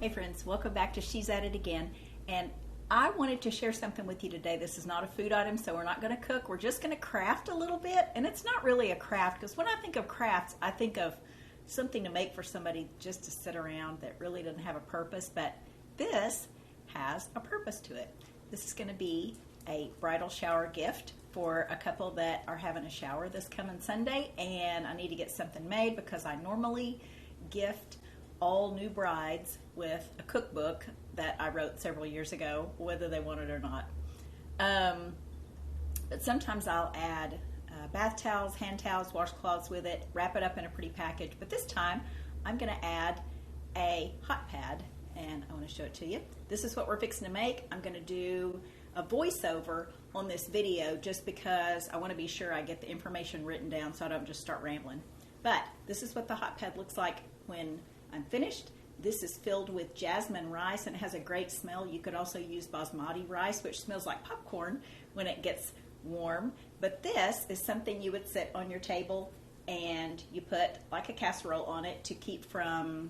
Hey friends, welcome back to She's At It Again. And I wanted to share something with you today. This is not a food item, so we're not going to cook. We're just going to craft a little bit. And it's not really a craft, because when I think of crafts, I think of something to make for somebody just to sit around that really doesn't have a purpose. But this has a purpose to it. This is going to be a bridal shower gift for a couple that are having a shower this coming Sunday. And I need to get something made because I normally gift all new brides with a cookbook that I wrote several years ago, whether they want it or not. But sometimes I'll add bath towels, hand towels, washcloths with it, wrap it up in a pretty package. But this time I'm going to add a Hotpad, and I want to show it to you. This is what we're fixing to make. I'm going to do a voiceover on this video just because I want to be sure I get the information written down so I don't just start rambling. But this is what the Hotpad looks like when I'm finished. This is filled with jasmine rice and it has a great smell. You could also use basmati rice, which smells like popcorn when it gets warm. But this is something you would sit on your table and you put like a casserole on it to keep from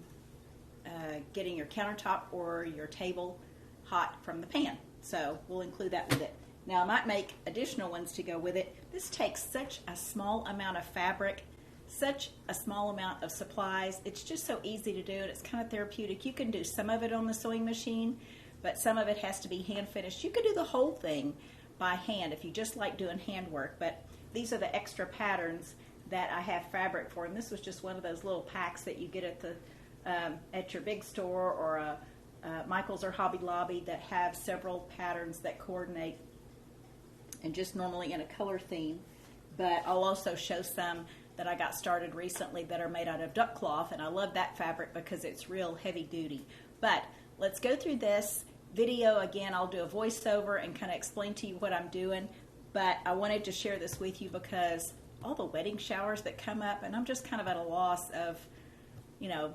getting your countertop or your table hot from the pan. So we'll include that with it. Now I might make additional ones to go with it. This takes such a small amount of fabric, such a small amount of supplies. It's just so easy to do, and it's kind of therapeutic. You can do some of it on the sewing machine, but some of it has to be hand finished. You could do the whole thing by hand if you just like doing handwork, but these are the extra patterns that I have fabric for, and this was just one of those little packs that you get at the at your big store or a Michael's or Hobby Lobby that have several patterns that coordinate and just normally in a color theme. But I'll also show some that I got started recently that are made out of duck cloth, and I love that fabric because it's real heavy duty. But let's go through this video again. I'll do a voiceover and kind of explain to you what I'm doing, but I wanted to share this with you because all the wedding showers that come up, and I'm just kind of at a loss of, you know,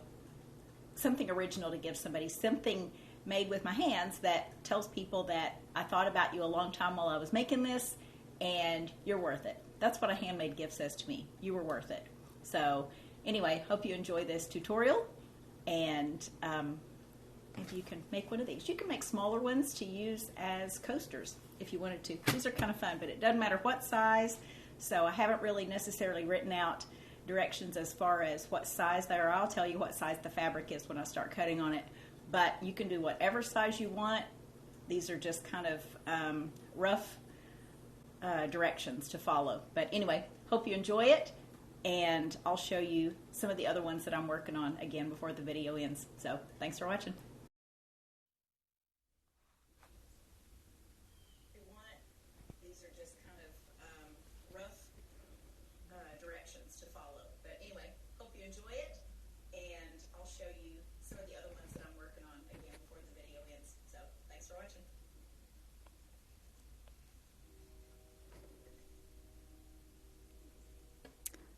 something original to give somebody, something made with my hands that tells people that I thought about you a long time while I was making this and you're worth it. That's what a handmade gift says to me. You were worth it. So anyway, hope you enjoy this tutorial, and if you can make one of these. You can make smaller ones to use as coasters if you wanted to. These are kind of fun, but it doesn't matter what size, so I haven't really necessarily written out directions as far as what size they are. I'll tell you what size the fabric is when I start cutting on it, but you can do whatever size you want. These are just kind of rough directions to follow. But anyway, hope you enjoy it, and I'll show you some of the other ones that I'm working on again before the video ends. So thanks for watching. These are just kind of rough directions to follow. But anyway, hope you enjoy it, and I'll show you some of the other ones that I'm working on again before the video ends. So thanks for watching.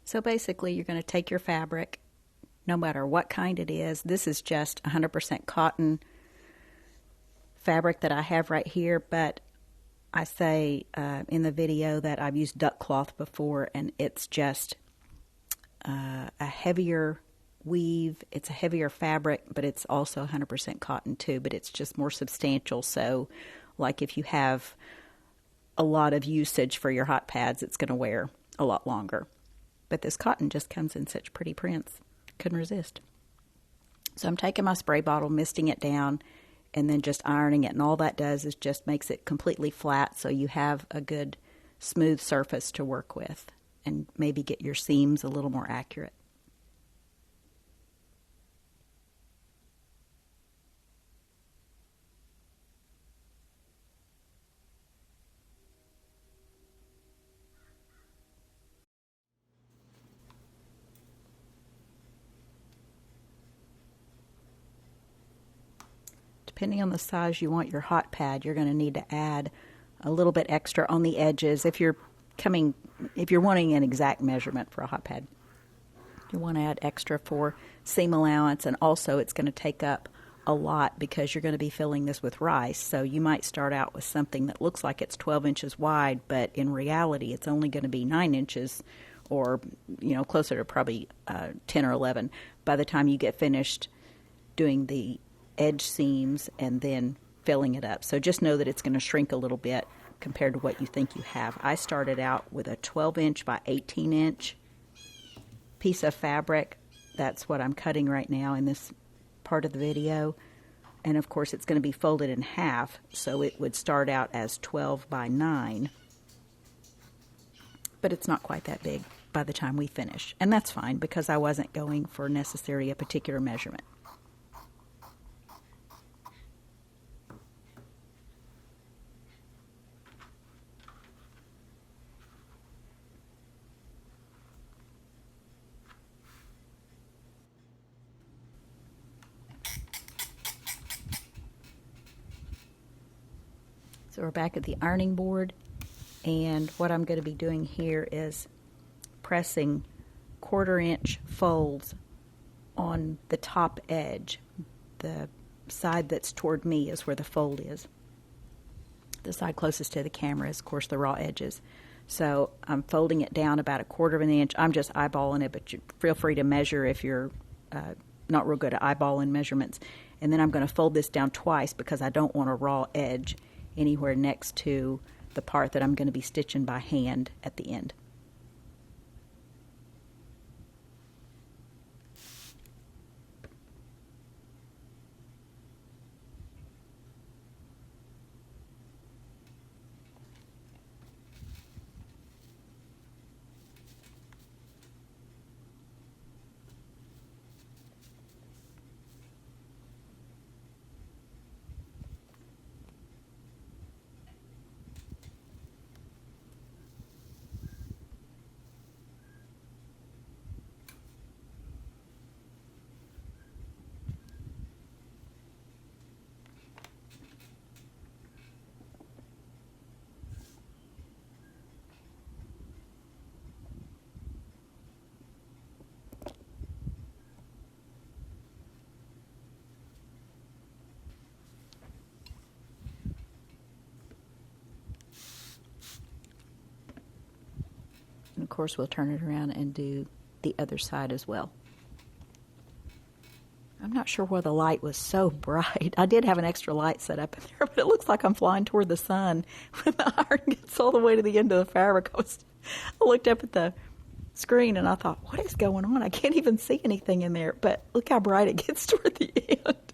So basically, you're going to take your fabric, no matter what kind it is. This is just 100% cotton fabric that I have right here, but I say in the video that I've used duck cloth before, and it's just a heavier weave. It's a heavier fabric, but it's also 100% cotton too, but it's just more substantial. So like if you have a lot of usage for your hot pads, it's going to wear a lot longer. But this cotton just comes in such pretty prints. Couldn't resist. So I'm taking my spray bottle, misting it down, and then just ironing it. And all that does is just makes it completely flat so you have a good smooth surface to work with and maybe get your seams a little more accurate. Depending on the size you want your hot pad, you're going to need to add a little bit extra on the edges. If you're wanting an exact measurement for a hot pad, you want to add extra for seam allowance, and also it's going to take up a lot because you're going to be filling this with rice. So you might start out with something that looks like it's 12 inches wide, but in reality it's only going to be 9 inches or, you know, closer to probably 10 or 11 by the time you get finished doing the edge seams and then filling it up. So just know that it's going to shrink a little bit compared to what you think you have. I started out with a 12-inch by 18-inch piece of fabric. That's what I'm cutting right now in this part of the video. And of course it's going to be folded in half, so it would start out as 12 by 9. But it's not quite that big by the time we finish. And that's fine because I wasn't going for necessarily a particular measurement. So we're back at the ironing board, and what I'm going to be doing here is pressing 1/4-inch folds on the top edge. The side that's toward me is where the fold is. The side closest to the camera is, of course, the raw edges. So I'm folding it down about 1/4 of an inch. I'm just eyeballing it, but you feel free to measure if you're not real good at eyeballing measurements. And then I'm going to fold this down twice because I don't want a raw edge anywhere next to the part that I'm going to be stitching by hand at the end. And of course we'll turn it around and do the other side as well. I'm not sure why the light was so bright. I did have an extra light set up in there, but it looks like I'm flying toward the sun when the iron gets all the way to the end of the fabric. I looked up at the screen and I thought, what is going on? I can't even see anything in there, but look how bright it gets toward the end.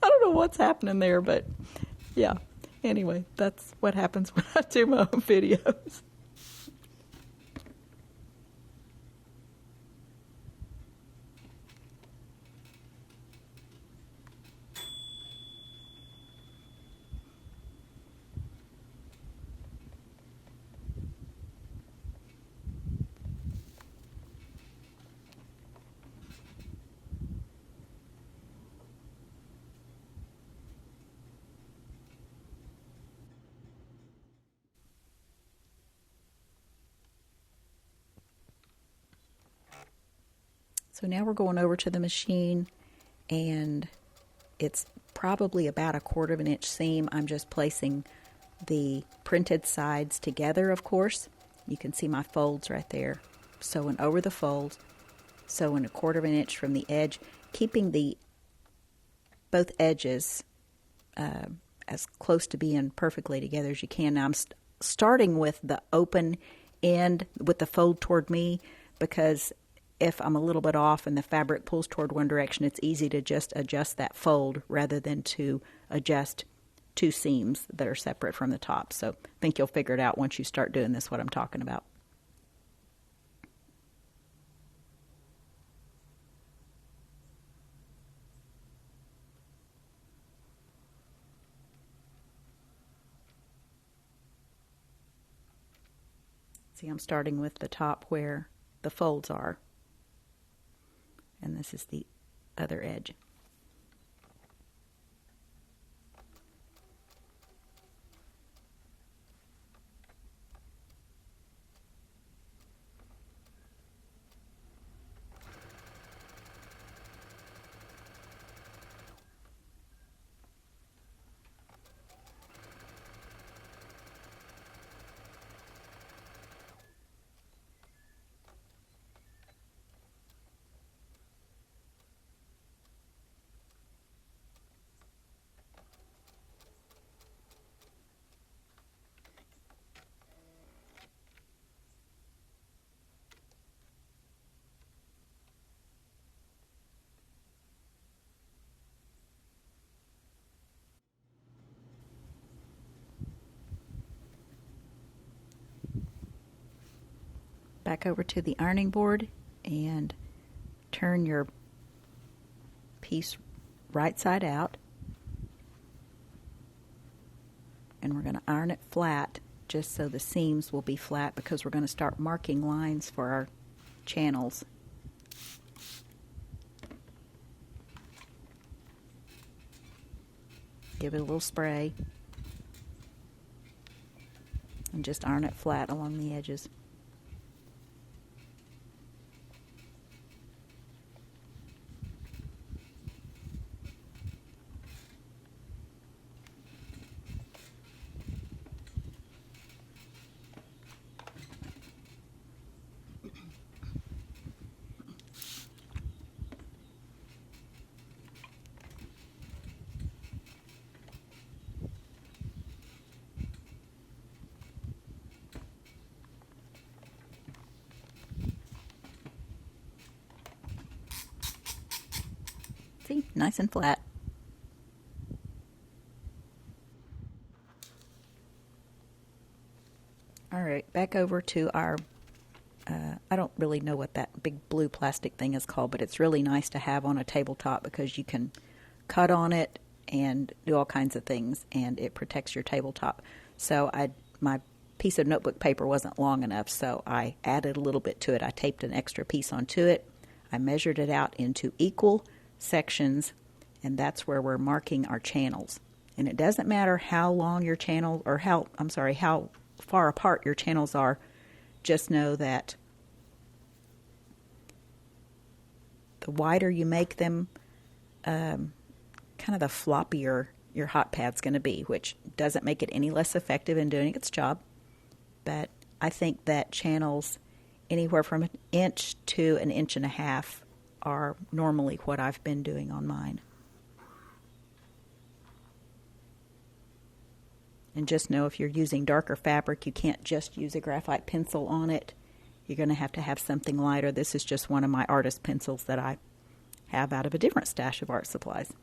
I don't know what's happening there, but yeah. Anyway, that's what happens when I do my own videos. So now we're going over to the machine, and it's probably about 1/4 of an inch seam. I'm just placing the printed sides together, of course. You can see my folds right there. Sewing over the folds, sewing 1/4 of an inch from the edge, keeping both edges as close to being perfectly together as you can. Now I'm starting with the open end with the fold toward me, because if I'm a little bit off and the fabric pulls toward one direction, it's easy to just adjust that fold rather than to adjust two seams that are separate from the top. So I think you'll figure it out once you start doing this, what I'm talking about. See, I'm starting with the top where the folds are. And this is the other edge. back over to the ironing board and turn your piece right side out. And we're going to iron it flat just so the seams will be flat, because we're going to start marking lines for our channels. Give it a little spray and just iron it flat along the edges. See, nice and flat. All right, back over to our, I don't really know what that big blue plastic thing is called, but it's really nice to have on a tabletop because you can cut on it and do all kinds of things, and it protects your tabletop. So my piece of notebook paper wasn't long enough, so I added a little bit to it. I taped an extra piece onto it. I measured it out into equal sections, and that's where we're marking our channels. And it doesn't matter how long your channel, or how far apart your channels are. Just know that the wider you make them, kind of the floppier your hot pad's going to be, which doesn't make it any less effective in doing its job. But I think that channels anywhere from 1 inch to 1.5 inches are normally what I've been doing on mine. And just know, if you're using darker fabric, you can't just use a graphite pencil on it. You're going to have something lighter. This is just one of my artist pencils that I have out of a different stash of art supplies.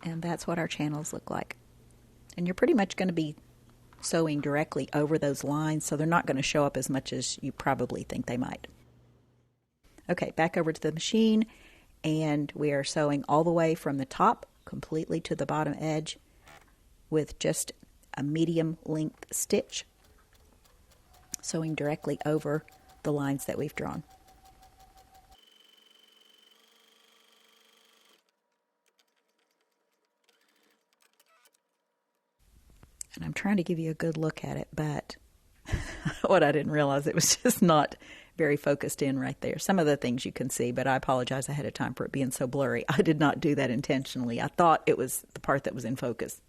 And that's what our channels look like. And you're pretty much going to be sewing directly over those lines, so they're not going to show up as much as you probably think they might. Okay, back over to the machine, and we are sewing all the way from the top completely to the bottom edge with just a medium length stitch, sewing directly over the lines that we've drawn. And I'm trying to give you a good look at it, but what I didn't realize, it was just not very focused in right there. Some of the things you can see, but I apologize ahead of time for it being so blurry. I did not do that intentionally. I thought it was the part that was in focus.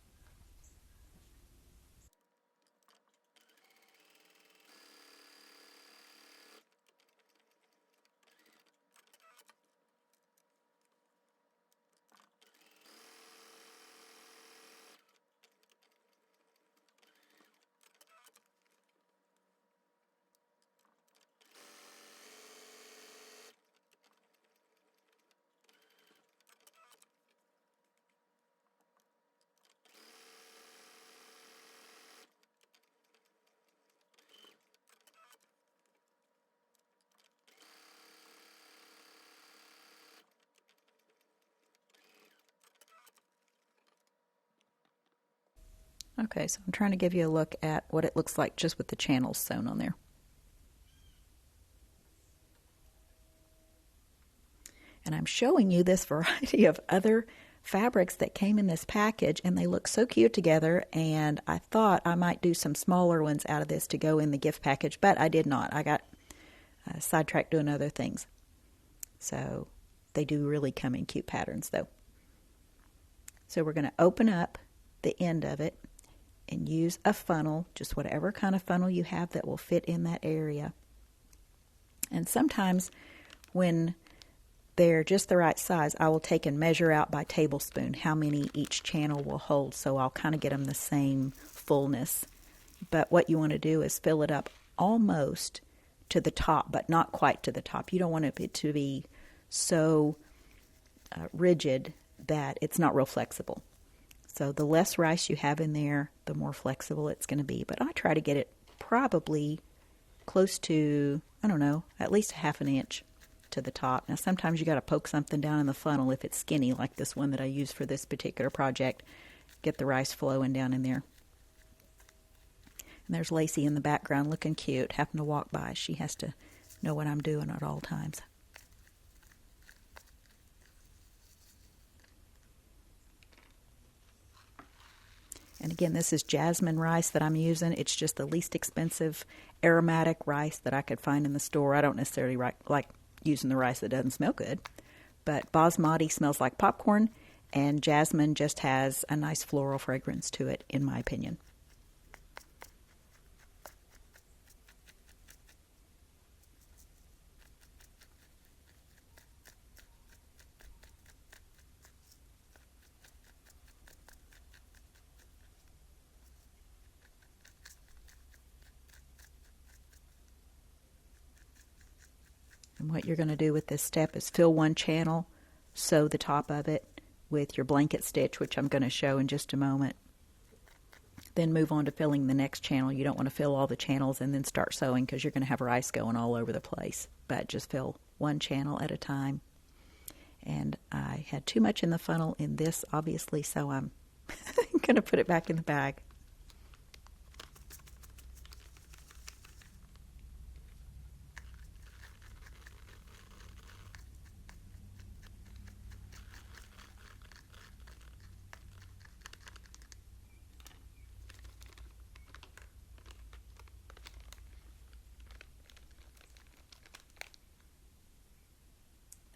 Okay, so I'm trying to give you a look at what it looks like just with the channels sewn on there. And I'm showing you this variety of other fabrics that came in this package, and they look so cute together, and I thought I might do some smaller ones out of this to go in the gift package, but I did not. I got sidetracked doing other things. So they do really come in cute patterns though. So we're going to open up the end of it and use a funnel, just whatever kind of funnel you have that will fit in that area. And sometimes when they're just the right size, I will take and measure out by tablespoon how many each channel will hold, so I'll kind of get them the same fullness. But what you want to do is fill it up almost to the top, but not quite to the top. You don't want it to be so rigid that it's not real flexible. So the less rice you have in there, the more flexible it's going to be. But I try to get it probably close to, I don't know, at least a half an inch to the top. Now sometimes you got to poke something down in the funnel if it's skinny, like this one that I used for this particular project. Get the rice flowing down in there. And there's Lacey in the background looking cute, having to walk by. She has to know what I'm doing at all times. And again, this is jasmine rice that I'm using. It's just the least expensive aromatic rice that I could find in the store. I don't necessarily like using the rice that doesn't smell good, but basmati smells like popcorn, and jasmine just has a nice floral fragrance to it, in my opinion. And what you're going to do with this step is fill one channel, sew the top of it with your blanket stitch, which I'm going to show in just a moment. Then move on to filling the next channel. You don't want to fill all the channels and then start sewing because you're going to have rice going all over the place. But just fill one channel at a time. And I had too much in the funnel in this, obviously, so I'm going to put it back in the bag.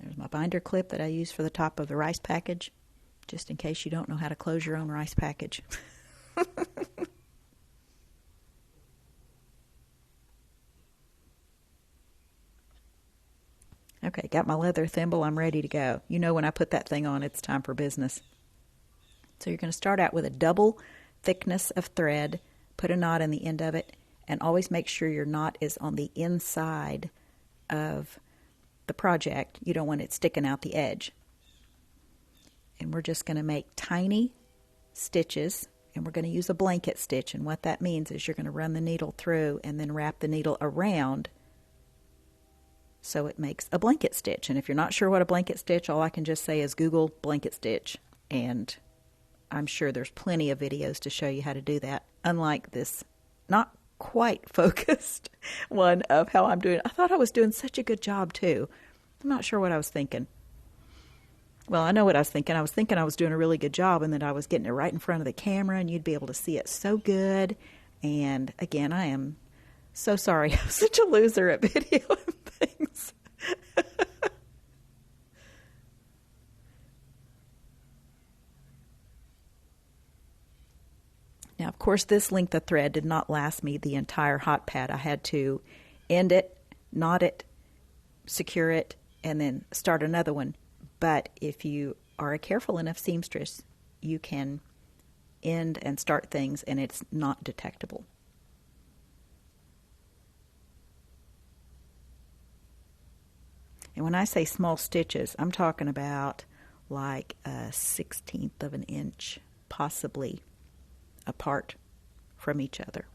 There's my binder clip that I use for the top of the rice package, just in case you don't know how to close your own rice package. Okay, got my leather thimble. I'm ready to go. You know when I put that thing on, it's time for business. So you're going to start out with a double thickness of thread, put a knot in the end of it, and always make sure your knot is on the inside of the project. You don't want it sticking out the edge. And we're just going to make tiny stitches, and we're going to use a blanket stitch. And what that means is you're going to run the needle through and then wrap the needle around so it makes a blanket stitch. And if you're not sure what a blanket stitch, all I can just say is Google blanket stitch, and I'm sure there's plenty of videos to show you how to do that. Unlike this not quite focused one of how I'm doing. I thought I was doing such a good job too. I'm not sure what I was thinking. Well, I know what I was thinking. I was thinking I was doing a really good job and that I was getting it right in front of the camera and you'd be able to see it so good. And again, I am so sorry. I'm such a loser at videoing things. Now, of course, this length of thread did not last me the entire Hotpad. I had to end it, knot it, secure it, and then start another one. But if you are a careful enough seamstress, you can end and start things and it's not detectable. And when I say small stitches, I'm talking about like a 1/16 of an inch, possibly, apart from each other.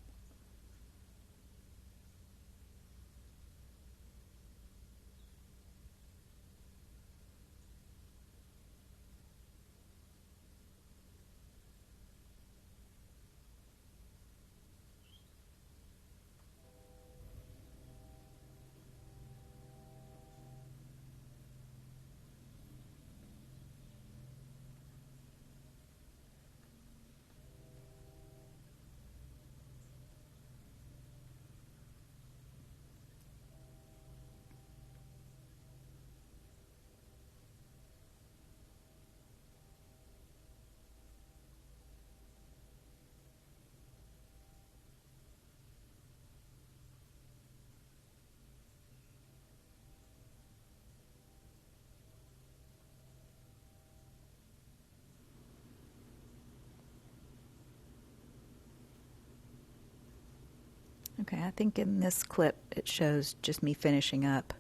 I think in this clip it shows just me finishing up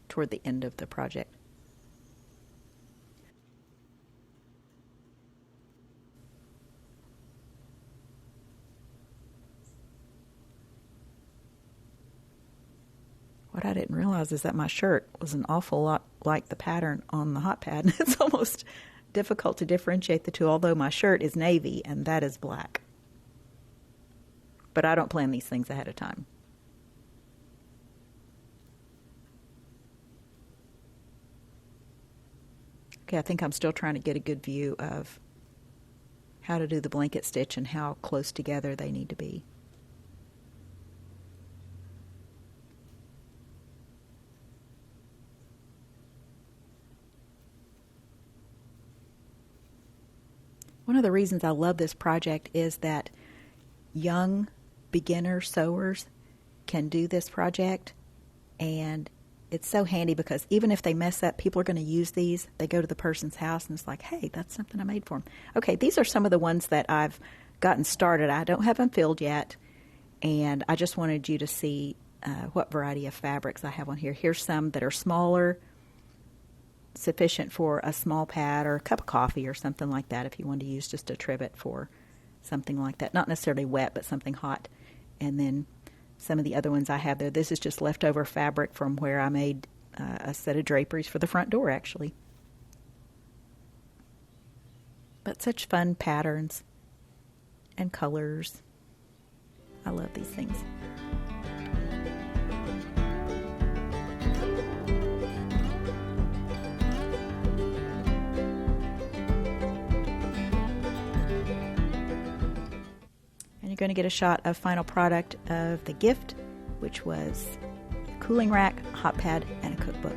toward the end of the project. What I didn't realize is that my shirt was an awful lot like the pattern on the Hotpad. It's almost difficult to differentiate the two, although my shirt is navy and that is black. But I don't plan these things ahead of time. Okay, I think I'm still trying to get a good view of how to do the blanket stitch and how close together they need to be. One of the reasons I love this project is that young beginner sewers can do this project, and it's so handy because even if they mess up, people are going to use these. They go to the person's house and it's like, hey, that's something I made for them. Okay, these are some of the ones that I've gotten started. I don't have them filled yet, and I just wanted you to see what variety of fabrics I have on here. Here's some that are smaller, sufficient for a small pad or a cup of coffee or something like that if you want to use just a trivet for something like that. Not necessarily wet, but something hot. And then some of the other ones I have there, this is just leftover fabric from where I made a set of draperies for the front door, actually. But such fun patterns and colors. I love these things. You're going to get a shot of final product of the gift, which was a cooling rack, Hotpad, and a cookbook.